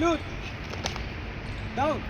Salute. Down.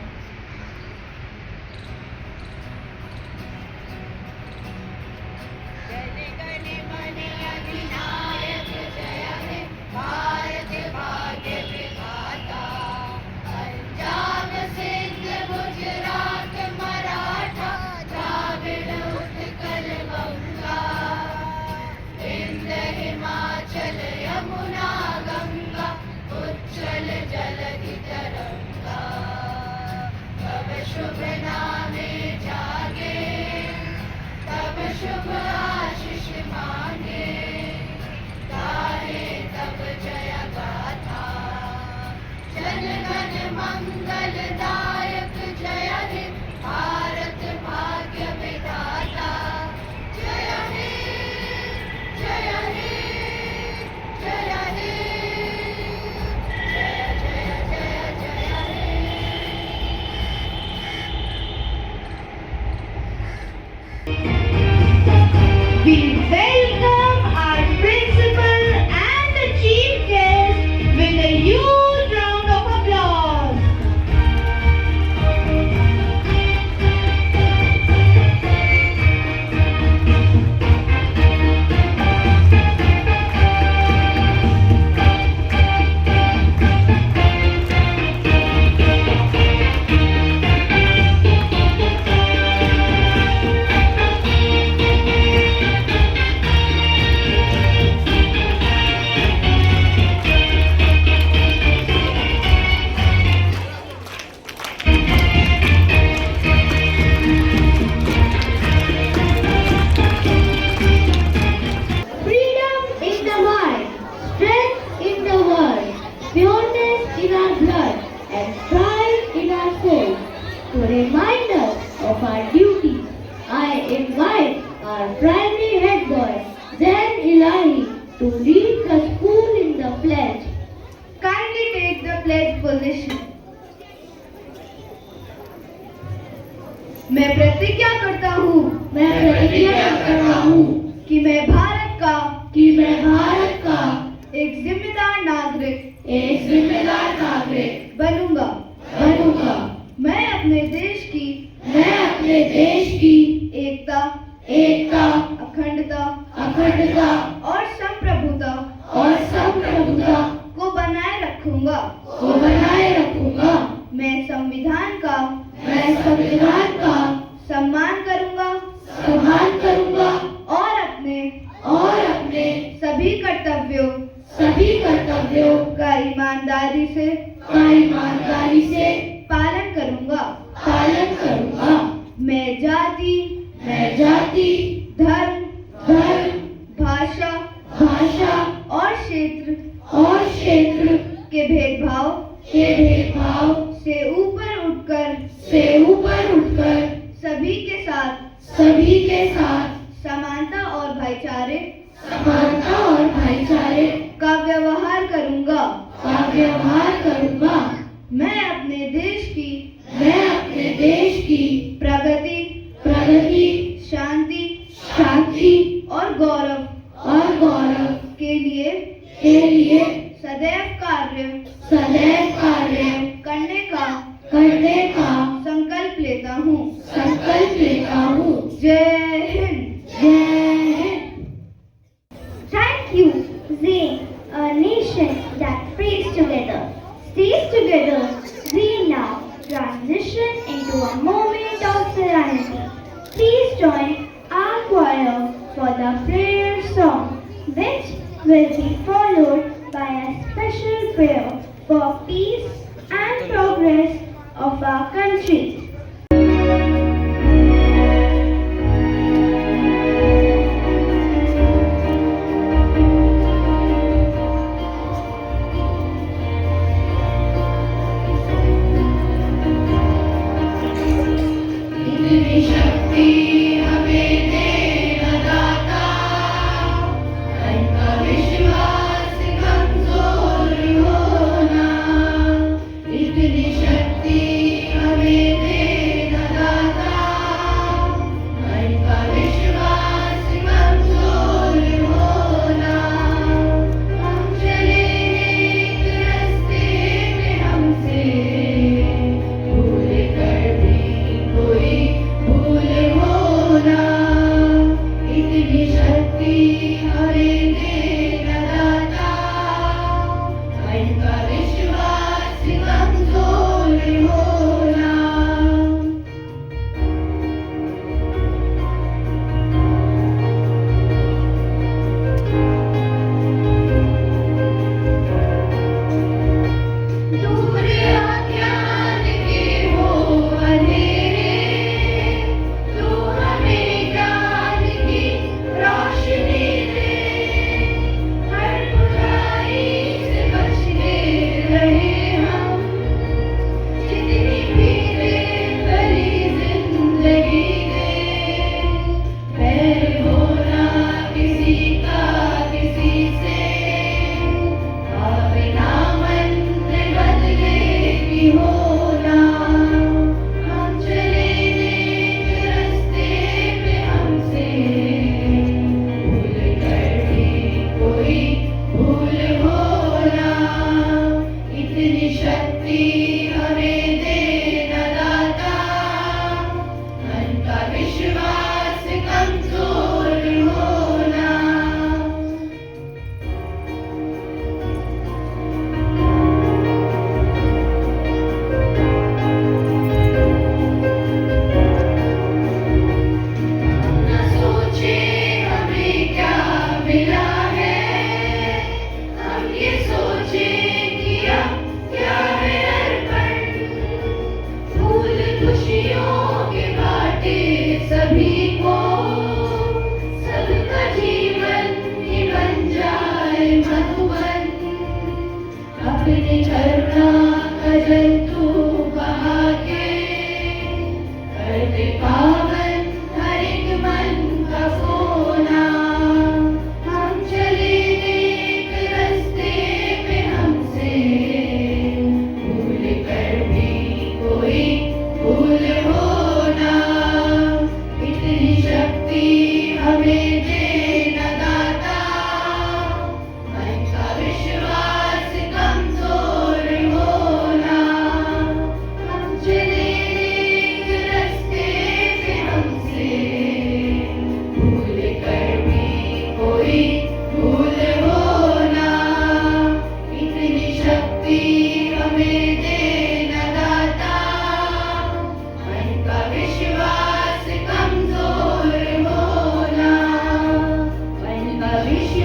शुभ नामे जागे तब शुभ आशीष मांगे गाए तब जय गाथा जन गण मंगलदायक जय हे भारत भाग्य विधाता जय हे जय हे जय हे We welcome our principal and the chief guest with a huge round of applause. Freedom in the mind, strength in the world, pureness in our blood, and pride in our soul. To remind us of our duty, I invite our primary head boy, Zain Ilahi, to lead the school in the pledge. Kindly take the pledge position. मैं प्रतिज्ञा करता हूँ कि मैं भारत का एक जिम्मेदार नागरिक बनूंगा। मैं अपने देश की एकता, अखंडता और संप्रभुता को बनाए रखूंगा। मैं संविधान का सम्मान करूंगा और अपने सभी कर्तव्यों का ईमानदारी से पालन करूंगा। मैं जाति, धर्म, भाषा और क्षेत्र के भेदभाव से ऊपर उठकर सभी के साथ समानता और भाईचारे का व्यवहार करूंगा। मैं अपने देश की प्रगति, शांति और गौरव के लिए सदैव कार्य करने का संकल्प लेता हूँ। जय Hind. Thank you, Zain. A nation that prays together, stays together. We now transition into a moment of serenity. Please join our choir for the prayer song, which will be followed by a special prayer for peace and progress of our country. इतनी शक्ति हमें दे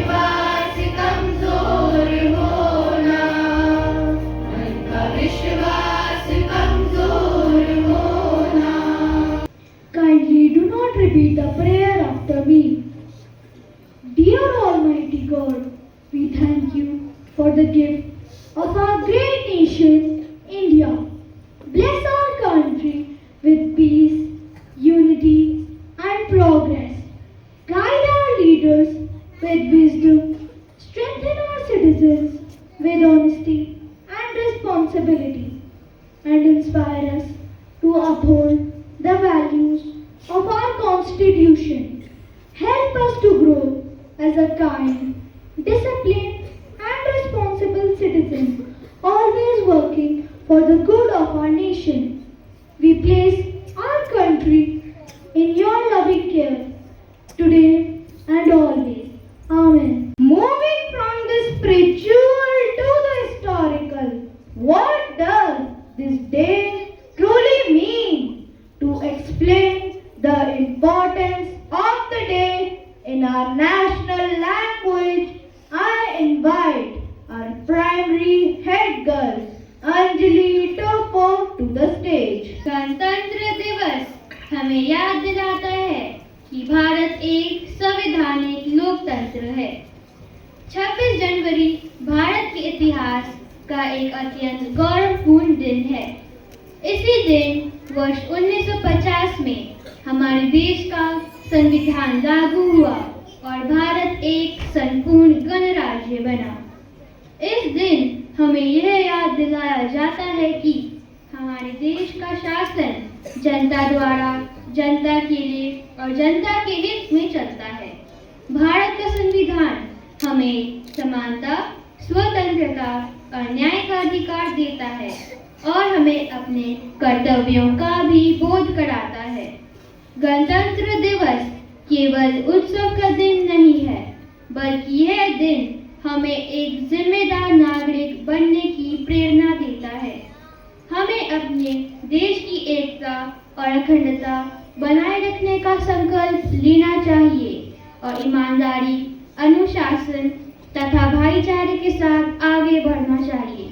विश्वास कमजोर होना, मन का विश्वास कमजोर होना। Kindly do not repeat the prayer after me. Dear Almighty God, we thank you for the gift of our great nation, India. Bless our country with peace, unity, and progress. Guide our leaders with wisdom, strengthen our citizens with honesty and responsibility, and inspire us to uphold the values of our Constitution. Help us to grow as a kind, disciplined, and responsible citizen, always working for the good of our nation. We place our country in your loving care, today and always. Amen. Moving from the spiritual to the historical, what does this day truly mean? To explain the importance of the day in our national language, I invite our primary head girl, Anjali Topo, to the stage. गणतंत्र दिवस हमें याद दिलाता है कि भारत एक संवैधानिक लोकतंत्र है। 26 जनवरी भारत के इतिहास का एक अत्यंत गौरवपूर्ण दिन है। इसी दिन वर्ष 1950 में हमारे देश का संविधान लागू हुआ और भारत एक संपूर्ण गणराज्य बना। इस दिन हमें यह याद दिलाया जाता है कि हमारे देश का शासन जनता द्वारा, जनता के लिए और जनता के हित में चलता है। भारत का संविधान हमें समानता, स्वतंत्रता और न्याय का अधिकार देता है और हमें अपने कर्तव्यों का भी बोध कराता है। गणतंत्र दिवस केवल उत्सव का दिन नहीं है, बल्कि यह दिन हमें एक जिम्मेदार नागरिक बनने की प्रेरणा देता है। हमें अपने देश की एकता और अखंडता बनाए रखने का संकल्प लेना चाहिए और ईमानदारी, अनुशासन तथा भाईचारे के साथ आगे बढ़ना चाहिए।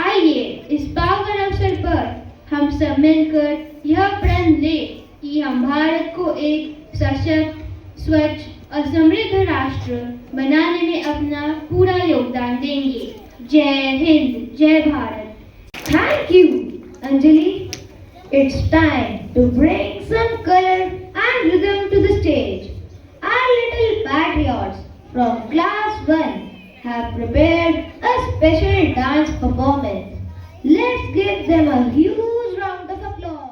आइए इस पावन अवसर पर हम सब मिलकर यह प्रण लें कि हम भारत को एक सशक्त, स्वच्छ और समृद्ध राष्ट्र बनाने में अपना पूरा योगदान देंगे। जय हिंद, जय Bharat. Thank you, Anjali. It's time to bring some color and rhythm to the stage. Our little patriots from class 1 have prepared a special dance performance. Let's give them a huge round of applause.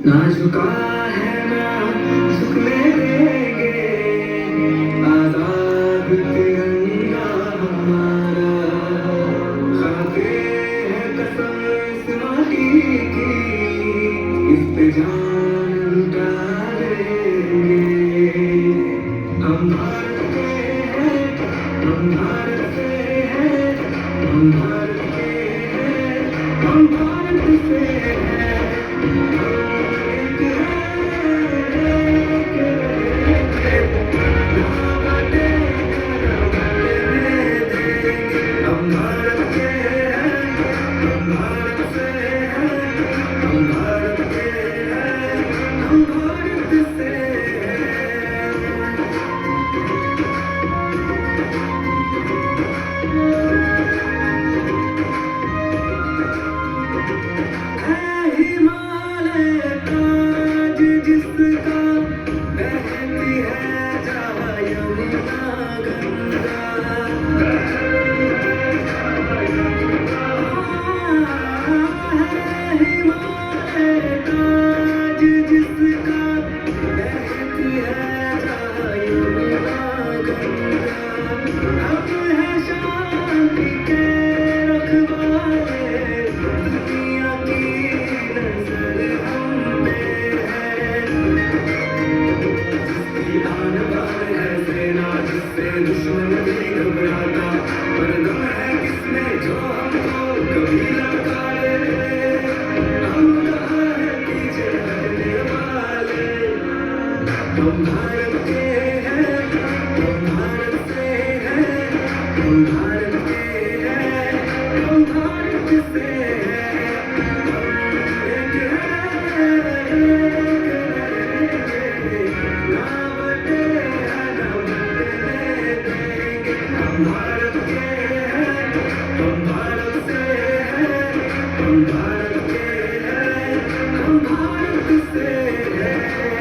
ना झुका है ना झुकने देंगे, आजाद तिरंगा हमारा। खाते हैं कसम इस माटी की, इस पे जान लुटा देंगे। हम भारत के हैं, हम भारत से हैं, हम भारत के हैं, हम भारत से हैं। हम भारत के हैं, हम भारत से हैं, हम भारत के हैं, हम भारत से है हिमालय ताज जिसका बहती है जहाँ यमुना गंगा है हिमालय ताज जिसका बहती है जहाँ यमुना गंगा हम है शांति के रखवाले दुनिया की नजर हम पे है जिसकी आन बान है सेना जिससे दुश्मन भी घबराता पर दम है किसमें जो हमको कभी लड़काए हम कहाँ है पीछे हटने वाले हम भारत के हैं हम भारत से हैं हम भारत के हैं हम भारत से हैं हम एक हैं ना बटे ना बटने देंगे हम भारत के हैं हम भारत से हैं हम भारत के हैं हम भारत से हैं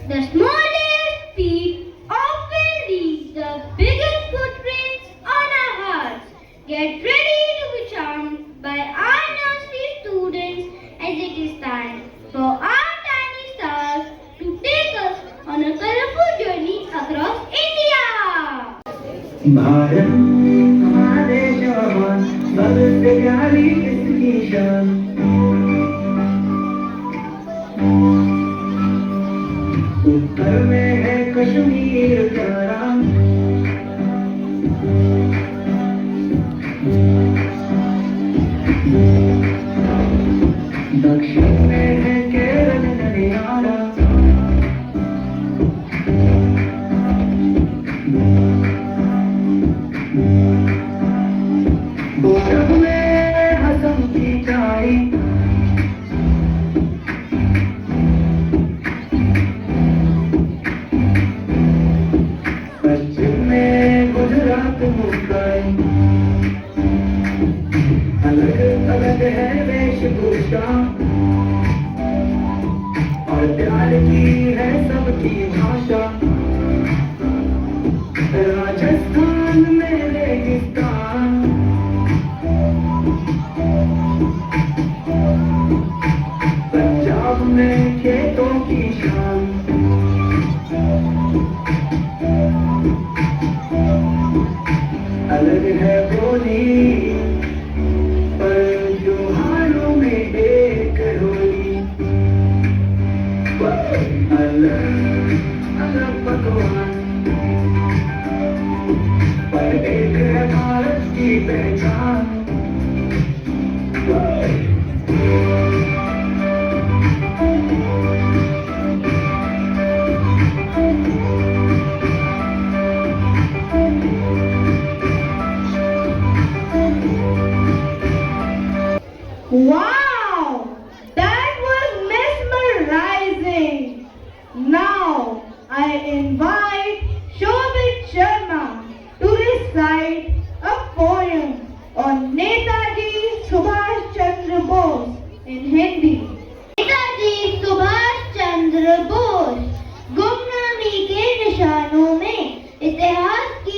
The smallest feet often leave the biggest footprints on our hearts. Get ready to be charmed by our nursery students as it is time for our tiny stars to take us on a colorful journey across India. Bharat हमारा देश महान, सबसे प्यारी इसकी शान। उत्तर में है कश्मीर प्यारा, दक्षिण में है केरल हरियाणा, पूरब में असम की चाई, पश्चिम में गुजरात मुंबई, अलग अलग है वेशभूषा और प्यार की है सबकी भाषा। राजस्थान में रेगिस्तान, पंजाब में खेतों की शान, अलग है बोली पर त्योहारों में एक होली, अलग अलग पकवान पर एक है भारत की पहचान। Wow! That was mesmerizing! Now I invite Shobhit Sharma to recite a poem on Netaji Subhash Chandra Bose in Hindi. Netaji Subhash Chandra Bose गुमनामी के निशानों में इतिहास की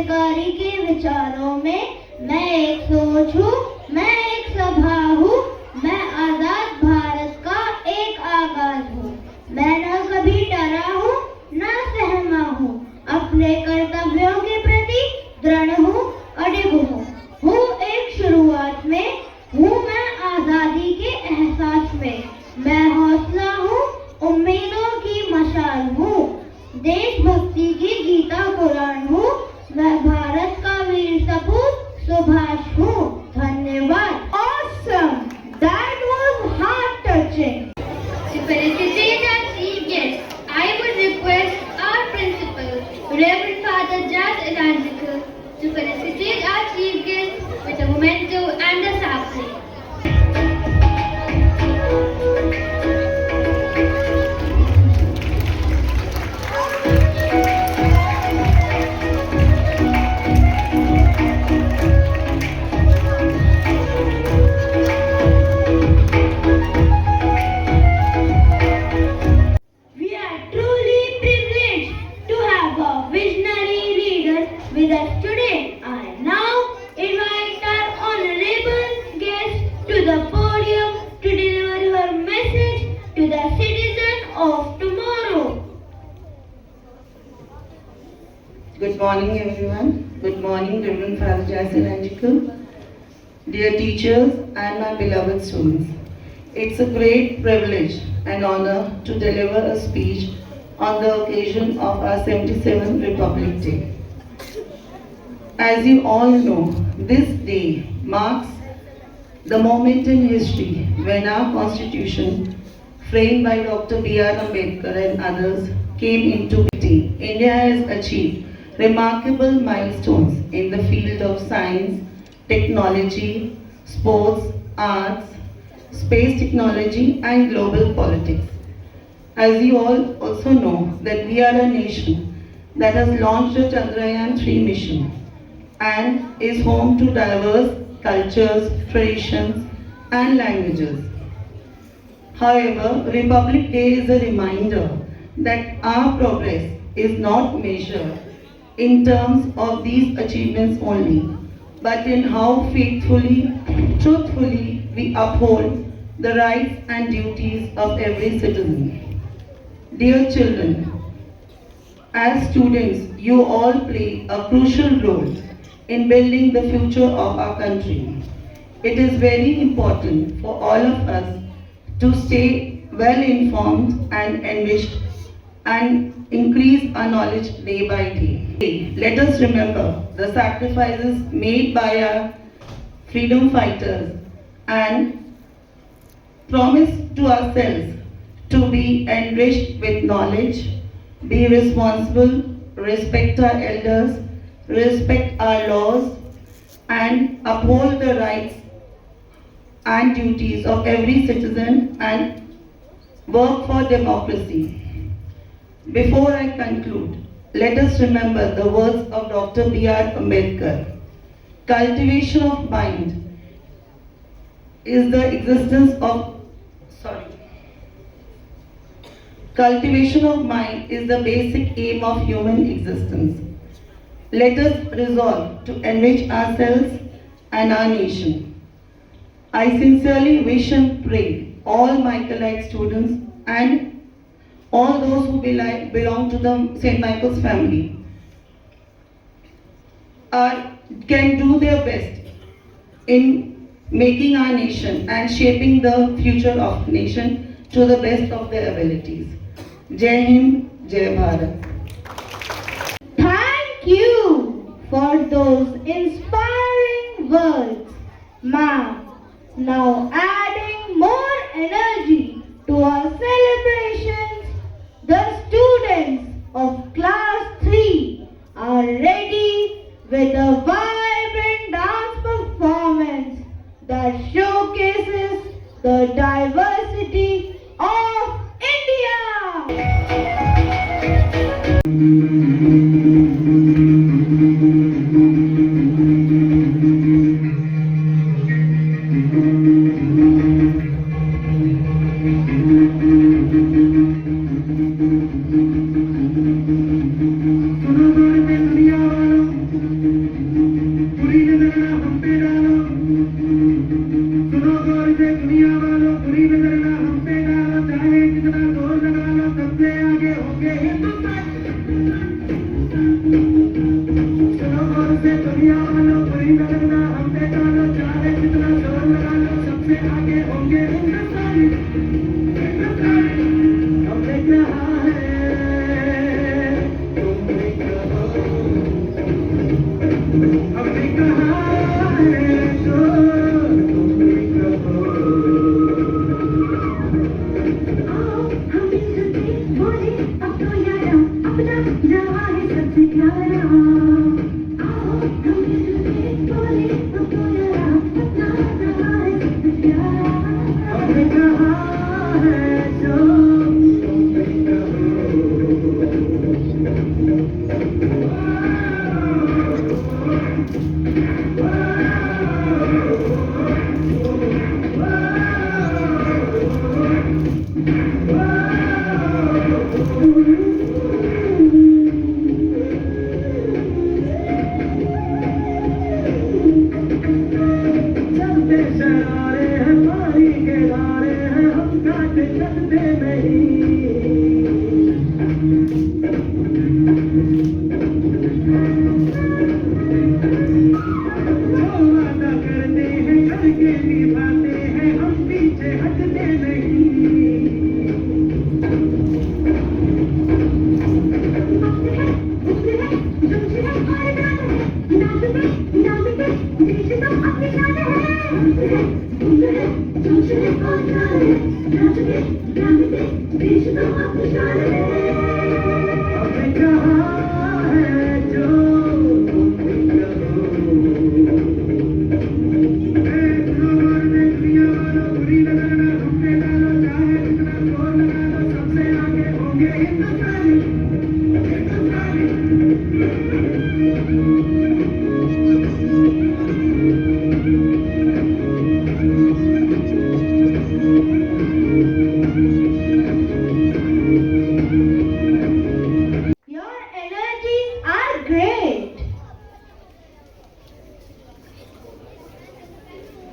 क्रांतिकारी के विचारों में मैं एक सोच हूँ, मैं एक सभा हूँ, मैं आजाद भारत का एक आगाज हूँ। मैं न कभी डरा हूँ न सहमा हूँ, अपने कर्तव्यों के प्रति दृढ़ हूँ, अडिग हूँ एक शुरुआत में, हूँ मैं आजादी के एहसास में। मैं हौसला हूँ, उम्मीदों की मशाल हूँ, देशभक्ति की गीता कुरान हूँ, मैं भारत का वीर सपूत सुभाष हूँ। धन्यवाद। Awesome! That was heart touching. To felicitate our chief guest, I would request our principal, Reverend Father Jas Elanjical, to felicitate our chief guest with a memento and a sapling. We are truly privileged to have a visionary leader with us today. I now invite our honorable guest to the podium to deliver her message to the citizen of tomorrow. Good morning, everyone. Good morning, Reverend Father Jason Angical, dear teachers, and my beloved students. It's a great privilege and honor to deliver a speech on the occasion of our 77th Republic Day. As you all know, this day marks the moment in history when our Constitution, framed by Dr. B.R. Ambedkar and others, came into being. India has achieved remarkable milestones in the field of science, technology, sports, arts, space technology, and global politics. As you all also know that we are a nation that has launched a Chandrayaan-3 mission and is home to diverse cultures, traditions, and languages. However, Republic Day is a reminder that our progress is not measured in terms of these achievements only, but in how faithfully, truthfully we uphold the rights and duties of every citizen. Dear children, as students, you all play a crucial role in building the future of our country. It is very important for all of us to stay well informed and enriched and increase our knowledge day by day. Let us remember the sacrifices made by our freedom fighters and promise to ourselves to be enriched with knowledge, be responsible, respect our elders, respect our laws, and uphold the rights and duties of every citizen and work for democracy. Before I conclude, let us remember the words of Dr. B.R. Ambedkar. Cultivation of mind is the existence of Cultivation of mind is the basic aim of human existence. Let us resolve to enrich ourselves and our nation. I sincerely wish and pray all Michaelite students and all those who belong to the St. Michael's family can do their best in making our nation and shaping the future of nation to the best of their abilities. Jai Hind, Jai Bharat. Thank you for those inspiring words, ma'am. Now adding more energy to our celebrations, the students of class 3 are ready with a vibrant dance performance that showcases the diversity of India. चलते शरारे हैं पानी के धारे हैं हम काटे चलते जो वादा करते हैं करके निभाते हैं हम पीछे हटते हमने कहा है जो तुम Your energies are great.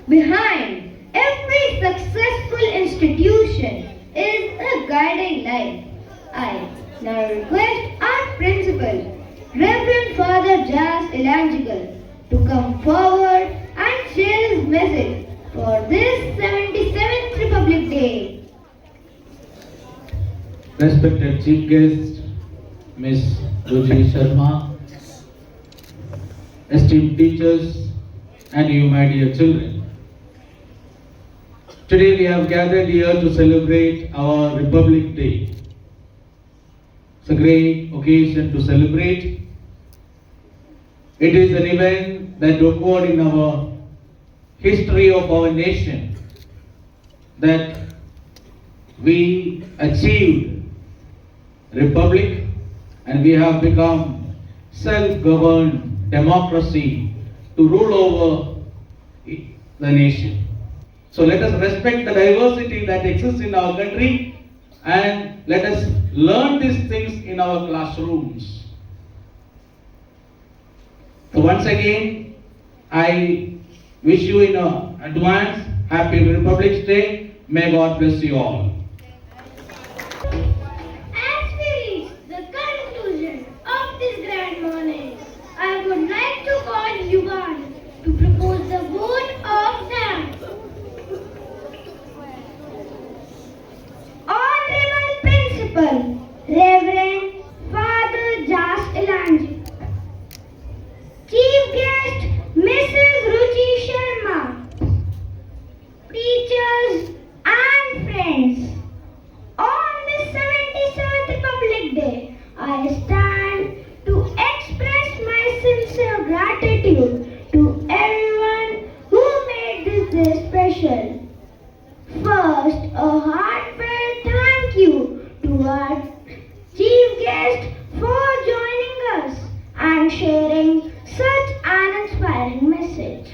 Behind every successful institution is a guiding light. I now request our principal, Reverend Father Jas Elangical, to come forward and share his message for this 77th Republic Day. Respected Chief Guest, Miss Ruchi Sharma, esteemed teachers, and you, my dear children. Today we have gathered here to celebrate our Republic Day. It's a great occasion to celebrate. It is an event that occurred in our history of our nation, that we achieved republic and we have become self-governed democracy to rule over the nation. So let us respect the diversity that exists in our country and let us learn these things in our classrooms. So once again, I wish you in advance Happy Republic Day. May God bless you all. As we reach the conclusion of this grand morning, I would like to call Yuvan to propose the vote of thanks. Honorable Principal, Reverend Father Jas Elangical. Chief Guest, Mrs. Ruchi Sharma. Teachers and friends. On this 77th Republic Day, I stand to express my sincere gratitude to everyone who made this day special. First, a heartfelt thank you to our chief guest for joining us and sharing such an inspiring message.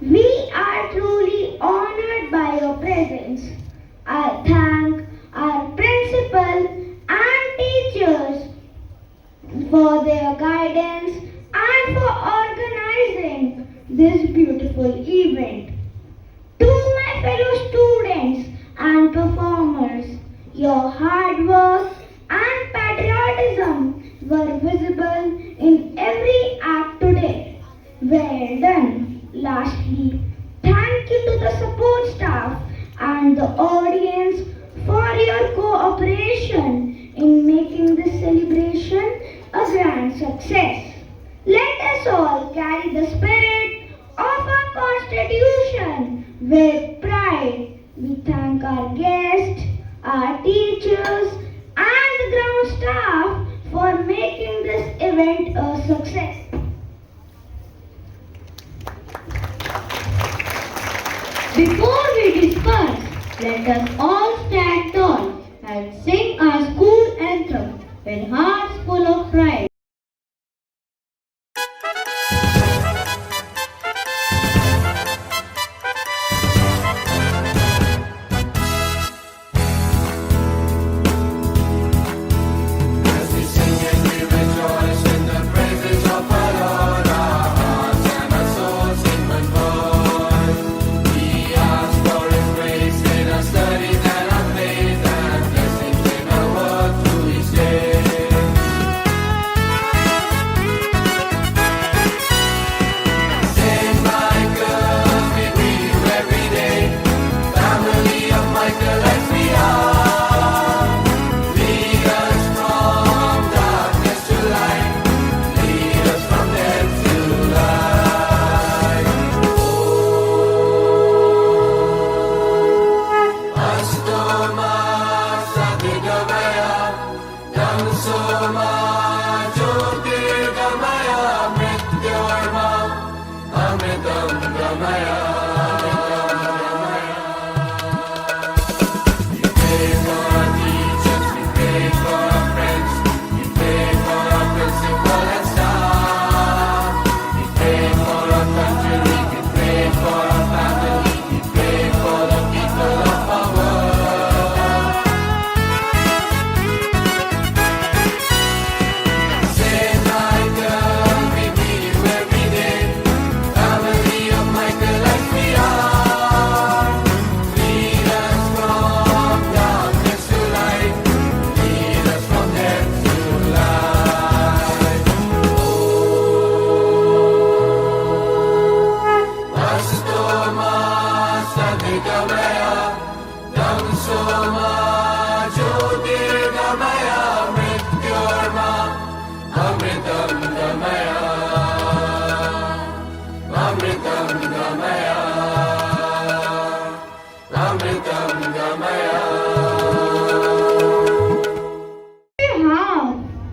We are truly honored by your presence. I thank our principal and teachers for their guidance and for organizing this beautiful event. To my fellow students and performers, your hard work and patriotism were visible in every act today. Well done. Lastly, thank you to the support staff and the audience for your cooperation in making this celebration a grand success. Let us all carry the spirit of our Constitution with pride. We thank our guests, our our teachers, and the ground staff for making this event a success. Before we disperse, let us all stand tall and sing our school anthem with hearts full of pride.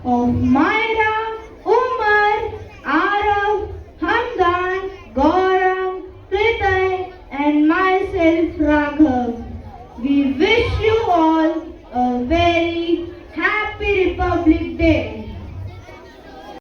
Of Myra, Umar, Arav, Hamdan, Gaurav, Pritay, and myself Raghav.